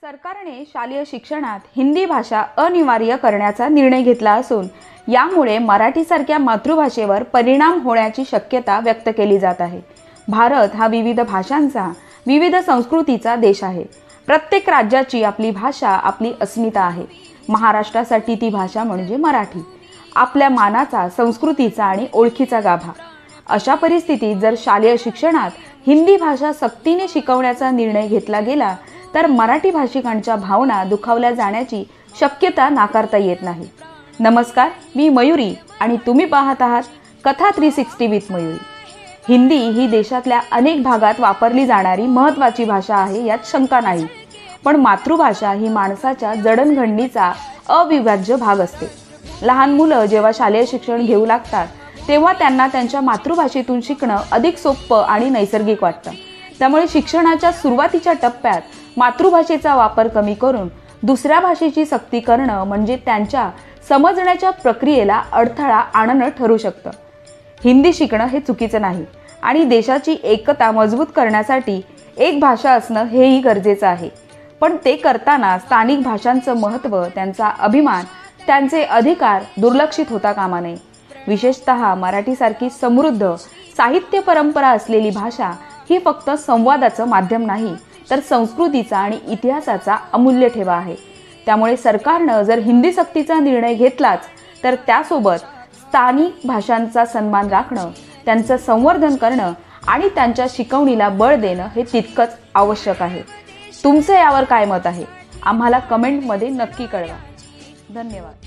सरकारने शालेय शिक्षणात हिंदी भाषा अनिवार्य करण्याचा निर्णय घेतला असून यामुळे मराठीसारख्या मातृभाषेवर परिणाम होण्याची शक्यता व्यक्त केली जात आहे। भारत हा विविध भाषांचा, विविध संस्कृतीचा देश आहे। प्रत्येक राज्याची आपली भाषा, आपली अस्मिता आहे। महाराष्ट्रासाठी ती भाषा म्हणजे मराठी, आपल्या मानाचा, संस्कृतीचा आणि ओळखीचा गाभा। अशा परिस्थितीत जर शालेय शिक्षणात हिंदी भाषा सक्तीने शिकवण्याचा निर्णय घेतला गेला तर मराठी भाषिकांच्या भावना दुखावल्या जाण्याची शक्यता नाकारता येत नाही। नमस्कार, मी मयुरी आणि तुम्ही पाहत आहात कथा 360 विथ मयुरी। हिंदी ही देशातल्या अनेक भागात वापरली जाणारी महत्त्वाची भाषा आहे, यात शंका नाही। पण मातृभाषा ही माणसाच्या जडणघडणीचा अविभाज्य भाग असते। लहान मुलं जेव्हा शालेय शिक्षण घेऊ लागतात तेव्हा त्यांना त्यांच्या मातृभाषेतून शिकणं अधिक सोपं आणि नैसर्गिक वाटतं। त्यामुळे शिक्षणाच्या सुरुवातीच्या टप्प्यात मातृभाषेचा वापर कमी करून दुसऱ्या भाषेची सक्ती करणं म्हणजे त्यांच्या समजण्याच्या प्रक्रियेला अडथळा आणणं ठरू शकतं। हिंदी शिकणं हे चुकीचं नाही आणि देशाची एकता मजबूत करण्यासाठी एक भाषा असणं हेही गरजेचं आहे। पण ते करताना स्थानिक भाषांचं महत्त्व, त्यांचा अभिमान, त्यांचे अधिकार दुर्लक्षित होता कामा नये। विशेषतः मराठीसारखी समृद्ध साहित्य परंपरा असलेली भाषा ही फक्त संवादाचं माध्यम नाही तर संस्कृतीचा आणि इतिहासाचा अमूल्य ठेवा आहे। त्यामुळे सरकारनं जर हिंदी सक्तीचा निर्णय घेतलाच तर त्यासोबत स्थानिक भाषांचा सन्मान राखणं, त्यांचं संवर्धन करणं आणि त्यांच्या शिकवणीला बळ देणं हे तितकंच आवश्यक आहे। तुमचं यावर काय मत आहे? आम्हाला कमेंटमध्ये नक्की कळवा। धन्यवाद।